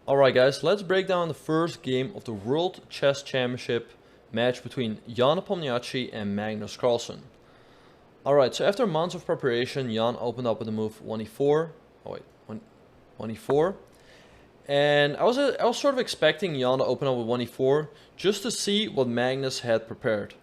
Alright guys, let's break down the first game of the World Chess Championship match between Jan Nepomniachtchi and Magnus Carlsen. Alright, so after months of preparation, Jan opened up with the move 1e4. Oh wait, 1e4. And I was sort of expecting Jan to open up with 1e4 just to see what Magnus had prepared.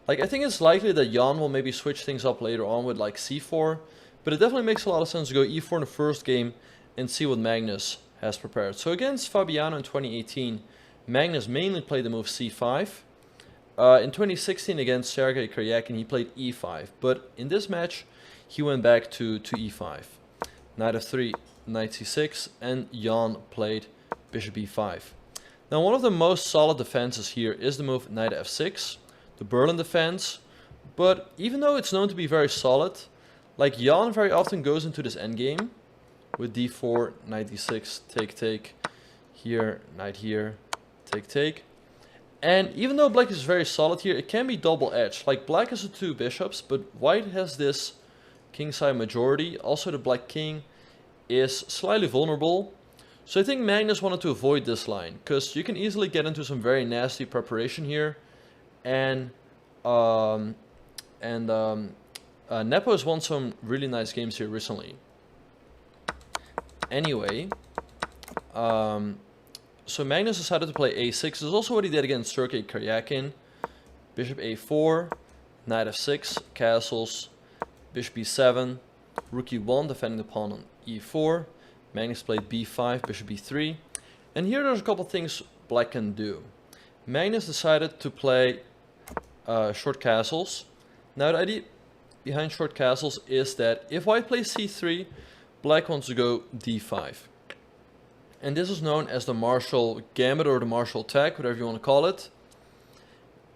Like, I think it's likely that Jan will maybe switch things up later on with like c4, but it definitely makes a lot of sense to go e4 in the first game and see what Magnus has prepared. So against Fabiano in 2018, Magnus mainly played the move c5. In 2016 against Sergei Karyakin, he played e5, but in this match, he went back to e5. Knight f3, knight c6, and Jan played bishop e5. Now, one of the most solid defenses here is the move knight f6, the Berlin defense, but even though it's known to be very solid, like Jan very often goes into this endgame with d4, knight d6, take, here, take. And even though black is very solid here, it can be double-edged. Like, black has the two bishops, but white has this kingside majority. Also, the black king is slightly vulnerable. So I think Magnus wanted to avoid this line, because you can easily get into some very nasty preparation here. And Nepo has won some really nice games here recently. Anyway, so Magnus decided to play a6. This is also what he did against Sergei Karyakin. Bishop a4, knight f6, castles, bishop b7, rook e1, defending the pawn on e4. Magnus played b5, bishop b3. And here there's a couple things black can do. Magnus decided to play short castles. Now the idea behind short castles is that if white plays c3, black wants to go d5. And this is known as the Marshall Gambit or the Marshall attack, whatever you want to call it.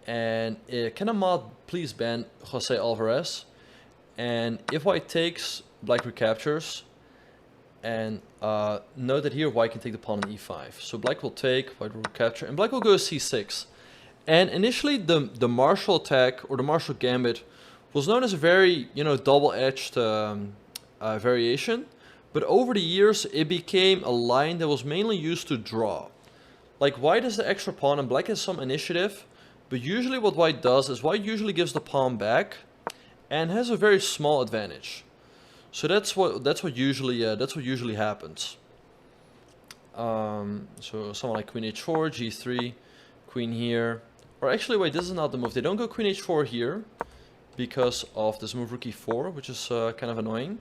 And can a mod please ban Jose Alvarez? And if white takes, black recaptures. And note that here white can take the pawn on e5. So black will take, white will recapture, and black will go c6. And initially the Marshall attack or the Marshall Gambit was known as a very, double-edged variation. But over the years, it became a line that was mainly used to draw. Like, white has the extra pawn and black has some initiative. But usually what white does is white usually gives the pawn back and has a very small advantage. So that's what usually happens. So someone like queen h4, g3, queen here. Or actually, wait, this is not the move. They don't go queen h4 here because of this move rook e4, which is kind of annoying.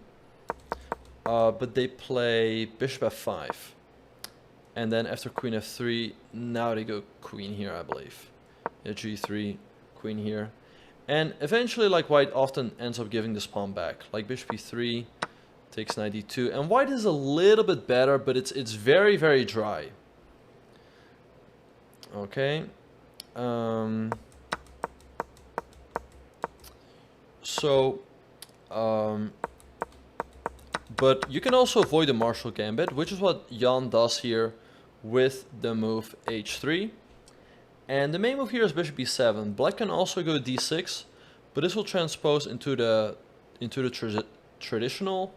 But they play bishop f5. And then after queen f3, now they go queen here, I believe. Yeah, g3, queen here. And eventually, like, white often ends up giving this pawn back. Like bishop e3, takes knight d2. And white is a little bit better, but it's very, very dry. Okay. But you can also avoid the Marshall Gambit, which is what Jan does here with the move h3. And the main move here is bishop b7. Black can also go d6, but this will transpose into the traditional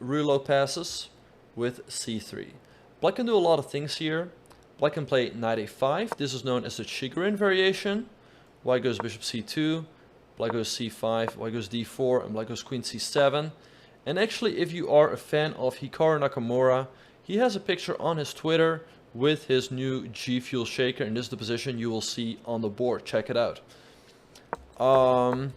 reload passes with c3. Black can do a lot of things here. Black can play knight a5. This is known as the Chigorin variation. White goes bishop c2, black goes c5, white goes d4, and black goes queen c7. And actually, if you are a fan of Hikaru Nakamura, he has a picture on his Twitter with his new G Fuel shaker, and this is the position you will see on the board. Check it out. Knight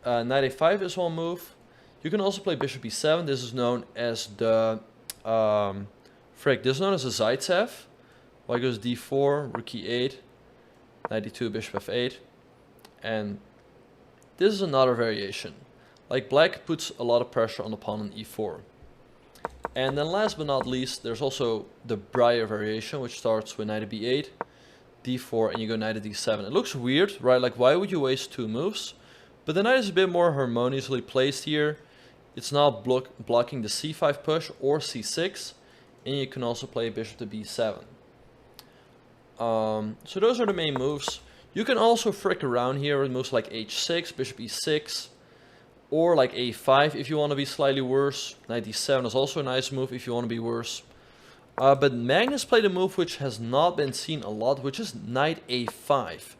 a5 is one move. You can also play bishop e7. This is known as the this is known as a Zaitsev. White goes d4, rook e8, knight d2, bishop f8, and this is another variation. Like, black puts a lot of pressure on the pawn on e4. And then last but not least, there's also the Breyer variation, which starts with knight to b8, d4, and you go knight to d7. It looks weird, right? Like, why would you waste two moves? But the knight is a bit more harmoniously placed here. It's not blocking the c5 push or c6, and you can also play bishop to b7. So those are the main moves. You can also frick around here with moves like h6, bishop e6. Or like a5 if you want to be slightly worse. Knight d7 is also a nice move if you want to be worse. But Magnus played a move which has not been seen a lot, which is knight a5.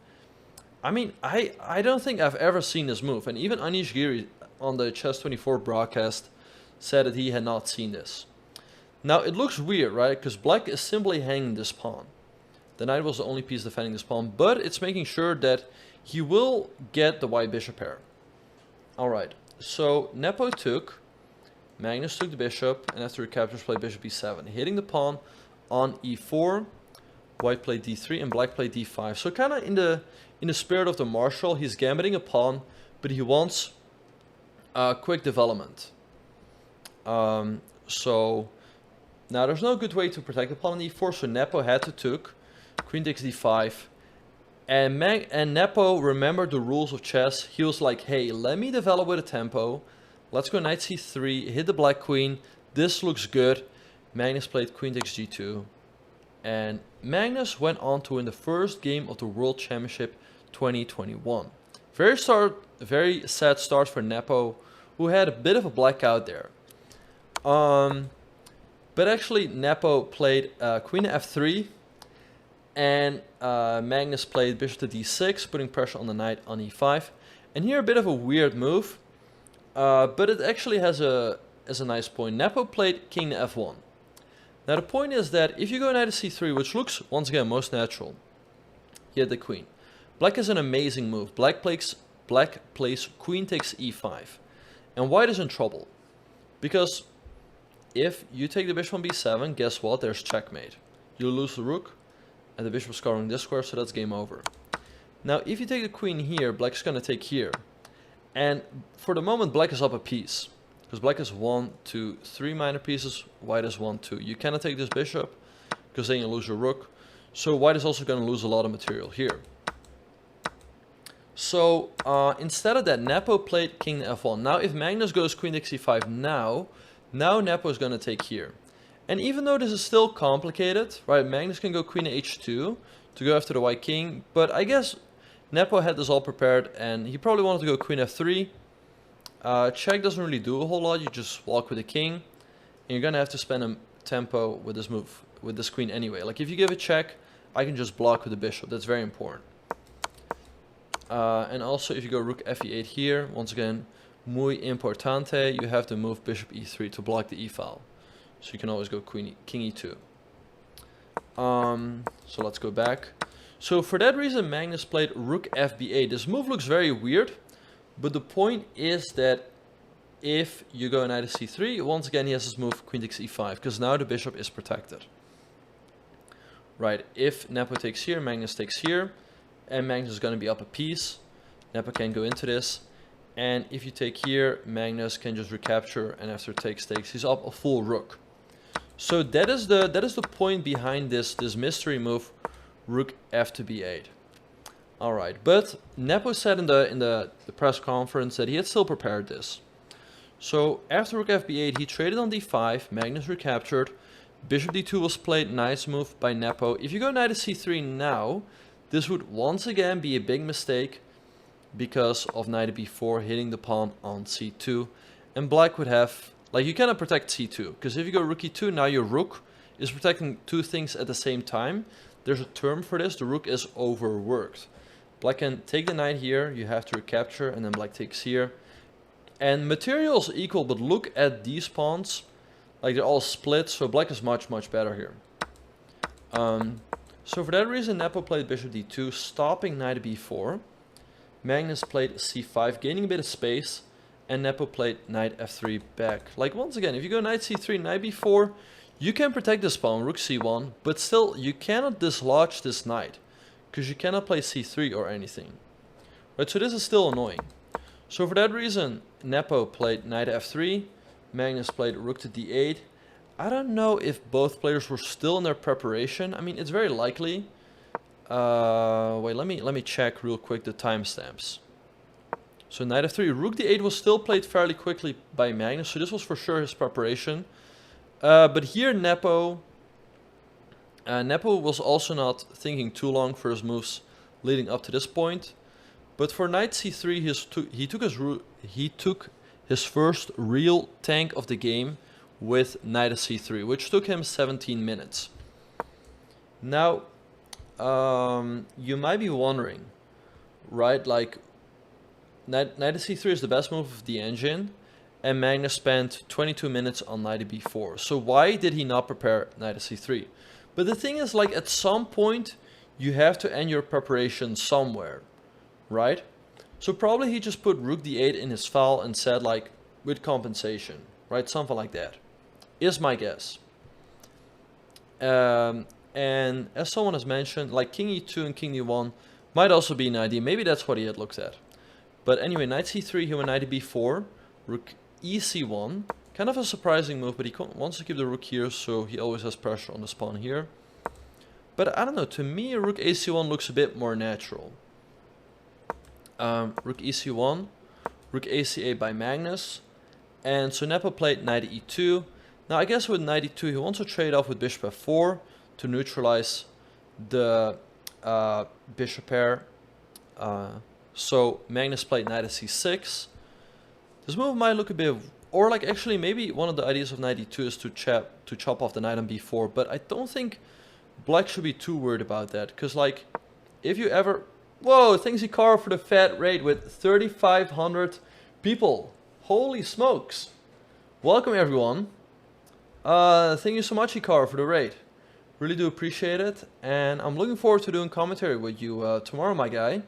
I mean, I don't think I've ever seen this move. And even Anish Giri on the Chess24 broadcast said that he had not seen this. Now, it looks weird, right? Because black is simply hanging this pawn. The knight was the only piece defending this pawn, but it's making sure that he will get the white bishop pair. Alright, so Nepo took, Magnus took the bishop, and after he captures played bishop e7, hitting the pawn on e4, white played d3, and black played d5. So kind of in the spirit of the marshal, he's gambiting a pawn, but he wants quick development. So now there's no good way to protect the pawn on e4, so Nepo had to took, queen takes d5, and Nepo remembered the rules of chess. He was like, hey, let me develop with a tempo. Let's go knight c3, hit the black queen. This looks good. Magnus played queen takes g2. And Magnus went on to win the first game of the World Championship 2021. Very sad start for Nepo, who had a bit of a blackout there. But actually Nepo played queen to f3. And Magnus played bishop to d6, putting pressure on the knight on e5. And here a bit of a weird move, but it actually has a nice point. Nepo played king to f1. Now the point is that if you go knight to c3, which looks once again most natural, you hit the queen. Black is an amazing move. Black plays queen takes e5, and white is in trouble because if you take the bishop on b7, guess what? There's checkmate. You lose the rook. And the bishop is covering this square, so that's game over. Now, if you take the queen here, black is going to take here. And for the moment, black is up a piece. Because black is 1, 2, 3 minor pieces, white is 1, 2. You cannot take this bishop, because then you lose your rook. So white is also going to lose a lot of material here. So, instead of that, Nepo played king to f1. Now, if Magnus goes queen takes e5 now Nepo is going to take here. And even though this is still complicated, right, Magnus can go queen to h2 to go after the white king, but I guess Nepo had this all prepared and he probably wanted to go queen f3. Check doesn't really do a whole lot, you just walk with the king, and you're gonna have to spend a tempo with this move, with this queen anyway. Like if you give a check, I can just block with the bishop, that's very important. And also if you go rook fe8 here, once again, muy importante, you have to move bishop e3 to block the e-file. So you can always go king e2. So let's go back. So for that reason, Magnus played rook fb8. This move looks very weird, but the point is that if you go knight to c3, once again he has this move queen takes e5, because now the bishop is protected. Right, if Nepo takes here, Magnus takes here, and Magnus is going to be up a piece. Nepo can go into this. And if you take here, Magnus can just recapture, and after takes, he's up a full rook. So that is the point behind this mystery move, rook f to b8. All right, but Nepo said in the press conference that he had still prepared this. So after rook fb8, he traded on d5. Magnus recaptured. Bishop d2 was played. Nice move by Nepo. If you go knight to c3 now, this would once again be a big mistake because of knight to b4 hitting the pawn on c2, and black would have, like, you cannot protect c2, because if you go rook e2, now your rook is protecting two things at the same time. There's a term for this, the rook is overworked. Black can take the knight here, you have to recapture, and then black takes here. And material is equal, but look at these pawns, like they're all split, so black is much better here. So for that reason, Nepo played bishop d2, stopping knight to b4. Magnus played c5, gaining a bit of space, and Nepo played knight f3 back. Like once again, if you go knight c3, knight b4, you can protect this pawn, rook c1, but still you cannot dislodge this knight, because you cannot play c3 or anything. Right, so this is still annoying. So for that reason, Nepo played knight f3, Magnus played rook to d8. I don't know if both players were still in their preparation. I mean, it's very likely. Wait, let me check real quick the timestamps. So knight f3, rook d8 was still played fairly quickly by Magnus, so this was for sure his preparation. But here Nepo was also not thinking too long for his moves leading up to this point. But for knight c3, he took his first real tank of the game with knight of c3, which took him 17 minutes. Now, you might be wondering, right, like, knight of c3 is the best move of the engine, and Magnus spent 22 minutes on knight of b4. So why did he not prepare knight of c3? But the thing is, like, at some point, you have to end your preparation somewhere, right? So probably he just put rook d8 in his file and said, like, with compensation, right? Something like that, is my guess. And as someone has mentioned, like, king e2 and king d1 might also be an idea. Maybe that's what he had looked at. But anyway, knight c3, he went knight b4, rook ec1. Kind of a surprising move, but he wants to keep the rook here, so he always has pressure on the pawn here. But I don't know, to me, rook ac1 looks a bit more natural. Rook ec1, rook aca by Magnus. And so Nepo played knight e2. Now I guess with knight e2, he wants to trade off with bishop f4 to neutralize the bishop pair. So Magnus played knight of c6. This move might look a bit, or like actually maybe one of the ideas of knight e2 is to chop off the knight on b4, but I don't think black should be too worried about that, because like if you ever, whoa, thanks Hikaru for the fat raid with 3,500 people. Holy smokes. Welcome everyone. Thank you so much Hikaru for the raid. Really do appreciate it, and I'm looking forward to doing commentary with you tomorrow, my guy.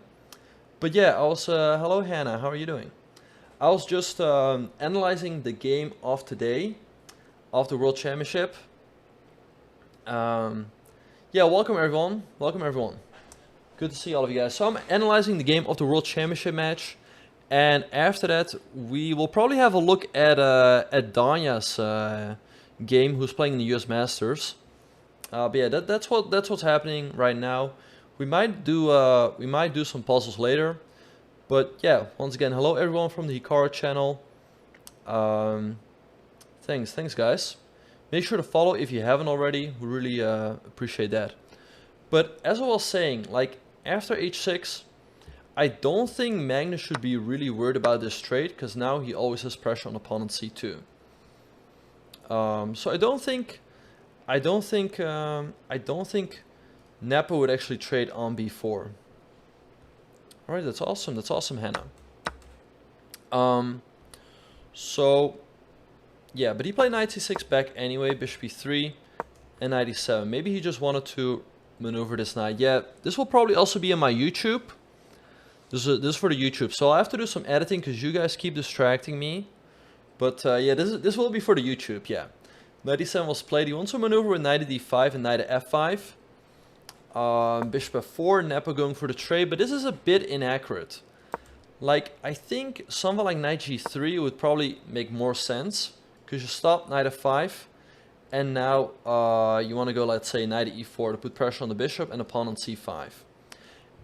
But yeah, I was, hello Hannah, how are you doing? I was just analyzing the game of today, of the World Championship. Yeah, welcome everyone, welcome everyone. Good to see all of you guys. So I'm analyzing the game of the World Championship match, and after that we will probably have a look at Danya's game, who's playing in the US Masters. But yeah, that's what's happening right now. We might do some puzzles later, but yeah, once again, hello everyone from the Hikaru channel. Thanks guys. Make sure to follow if you haven't already. We really appreciate that. But as I was saying, like after h6, I don't think Magnus should be really worried about this trade, because now he always has pressure on opponent c2. So I don't think Nepo would actually trade on b4. Alright, that's awesome, Hannah. So yeah, but he played knight c6 back anyway, bishop e3, and knight e7. Maybe he just wanted to maneuver this knight. Yeah, this will probably also be on my YouTube. This is for the YouTube, so I'll have to do some editing because you guys keep distracting me. But yeah, this will be for the YouTube, yeah. Knight e7 was played. He wants to maneuver with knight d5 and knight f5. Bishop f4, Nepo going for the trade, but this is a bit inaccurate. Like, I think something like knight g3 would probably make more sense, because you stop knight f5, and now you want to go, let's say, knight e4 to put pressure on the bishop and the pawn on c5.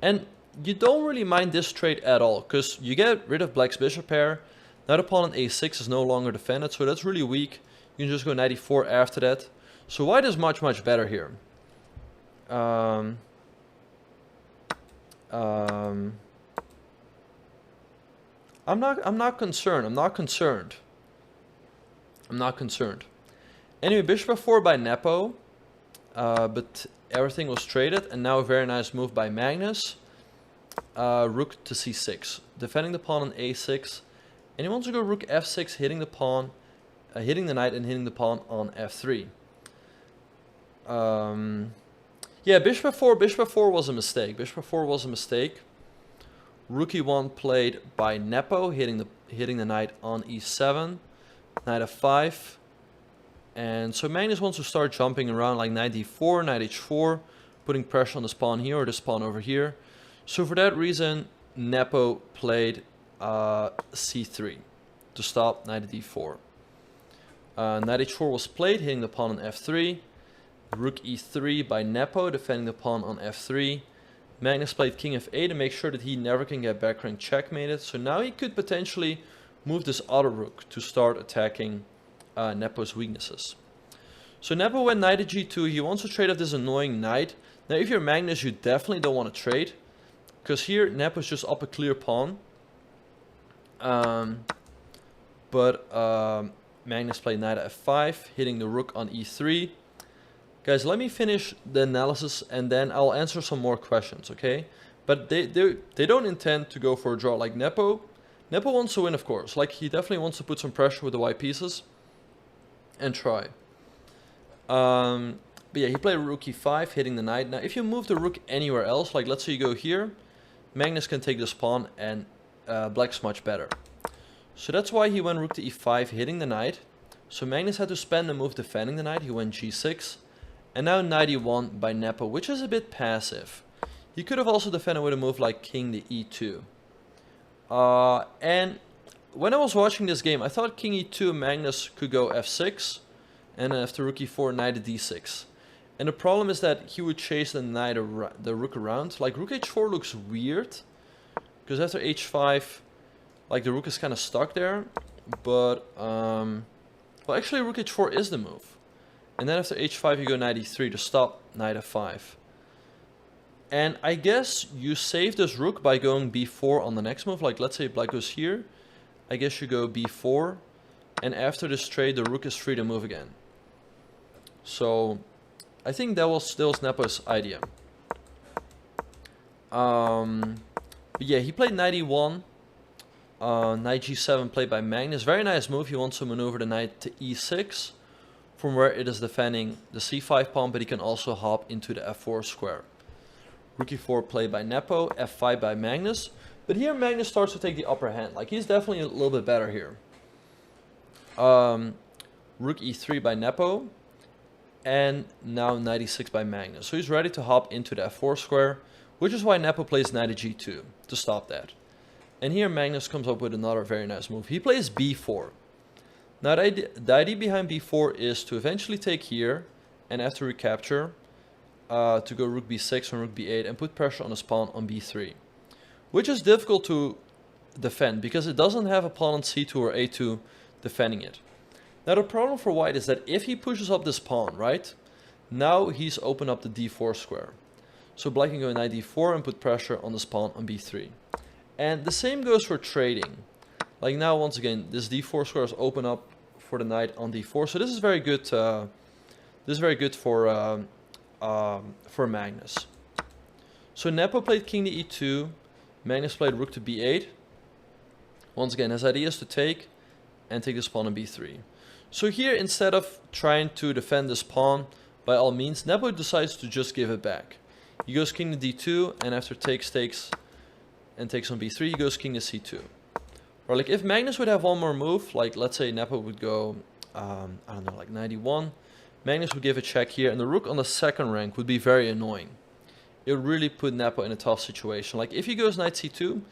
And you don't really mind this trade at all, because you get rid of black's bishop pair. Now the pawn on a6 is no longer defended, so that's really weak. You can just go knight e4 after that. So white is much better here. I'm not concerned. Anyway, bishop f4 by Nepo, but everything was traded, and now a very nice move by Magnus. Rook to c6, defending the pawn on a6, and he wants to go rook f6, hitting the pawn, hitting the knight and hitting the pawn on f3. Yeah, bishop f4 was a mistake. Rook e1 played by Nepo, hitting the knight on e7, knight f5, and so Magnus wants to start jumping around like knight d4, knight h4, putting pressure on this pawn here or this pawn over here. So for that reason, Nepo played c3 to stop knight d4. Knight h4 was played, hitting the pawn on f3. Rook e3 by Nepo, defending the pawn on f3. Magnus played king f8 to make sure that he never can get back rank checkmated. So now he could potentially move this other rook to start attacking Nepo's weaknesses. So Nepo went knight to g2. He wants to trade off this annoying knight. Now if you're Magnus, you definitely don't want to trade, because here Nepo's just up a clear pawn. But but Magnus played knight at f5, hitting the rook on e3. Guys, let me finish the analysis and then I'll answer some more questions, okay? But they don't intend to go for a draw like Nepo. Nepo wants to win, of course. Like, he definitely wants to put some pressure with the white pieces and try. But yeah, he played rook e5, hitting the knight. Now, if you move the rook anywhere else, like let's say you go here, Magnus can take this pawn and black's much better. So that's why he went rook to e5, hitting the knight. So Magnus had to spend a move defending the knight. He went g6. And now knight e1 by Nepo, which is a bit passive. He could have also defended with a move like king to e2. And when I was watching this game, I thought king e2, Magnus could go f6. And then after rook e4, knight to d6. And the problem is that he would chase the rook around. Like rook h4 looks weird. Because after h5, like the rook is kind of stuck there. But, well actually rook h4 is the move. And then after h5 you go knight e3 to stop knight f5. And I guess you save this rook by going b4 on the next move. Like let's say black goes here. I guess you go b4. And after this trade the rook is free to move again. So I think that was Nepo's idea. But yeah, he played knight e1. Knight g7 played by Magnus. Very nice move. He wants to maneuver the knight to e6. From where it is defending the c5 pawn, but he can also hop into the f4 square. Rook e4 played by Nepo, f5 by Magnus. But here Magnus starts to take the upper hand. Like he's definitely a little bit better here. Rook e3 by Nepo. And now knight e6 by Magnus. So he's ready to hop into the f4 square, which is why Nepo plays knight to g2 to stop that. And here Magnus comes up with another very nice move. He plays b4. Now the idea behind b4 is to eventually take here, and after recapture, to go rook b6 and rook b8 and put pressure on his pawn on b3. Which is difficult to defend, because it doesn't have a pawn on c2 or a2 defending it. Now the problem for white is that if he pushes up this pawn, right, now he's opened up the d4 square. So black can go knight d4 and put pressure on this pawn on b3. And the same goes for trading. Like now, once again, this d4 square is open up for the knight on d4. So this is very good. This is very good for Magnus. So Nepo played king to e2. Magnus played rook to b8. Once again, his idea is to take and take this pawn on b3. So here, instead of trying to defend this pawn, by all means, Nepo decides to just give it back. He goes king to d2, and after takes and takes on b3, he goes king to c2. Or like if Magnus would have one more move, like let's say Nepo would go, I don't know, like knight e1. Magnus would give a check here, and the rook on the second rank would be very annoying. It would really put Nepo in a tough situation. Like if he goes knight c2,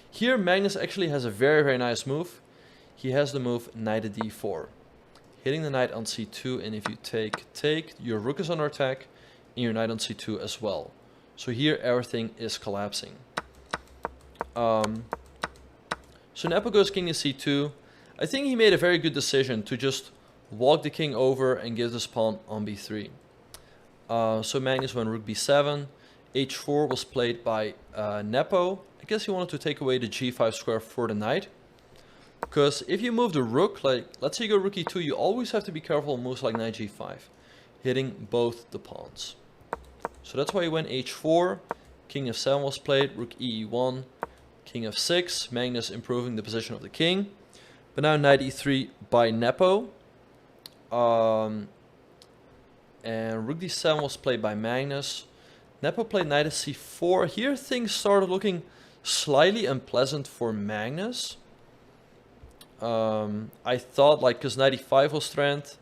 here Magnus actually has a very, very nice move. He has the move knight to d4. Hitting the knight on c2, and if you take, your rook is under attack, and your knight on c2 as well. So here everything is collapsing. So Nepo goes king to c2. I think he made a very good decision to just walk the king over and give this pawn on b3. So Magnus went rook b7. h4 was played by Nepo. I guess he wanted to take away the g5 square for the knight. Because if you move the rook, like let's say you go rook e2, you always have to be careful of moves like knight g5, hitting both the pawns. So that's why he went h4. King f7 was played, rook e1. King f6, Magnus improving the position of the king. But now knight e3 by Nepo. And rook d7 was played by Magnus. Nepo played knight to c4. Here things started looking slightly unpleasant for Magnus. I thought, like, because knight e5 was threatened.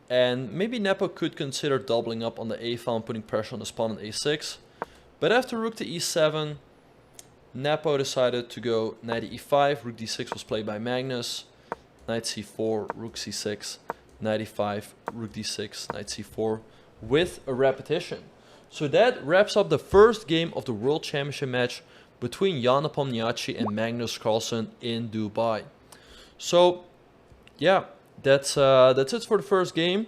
And maybe Nepo could consider doubling up on the a file and putting pressure on his pawn on a6. But after rook to e7, Nepo decided to go knight to e5, rook d6 was played by Magnus, knight c4, rook c6, knight e5, rook d6, knight c4, with a repetition. So that wraps up the first game of the World Championship match between Jan Nepomniachtchi and Magnus Carlsen in Dubai. So, yeah, that's it for the first game.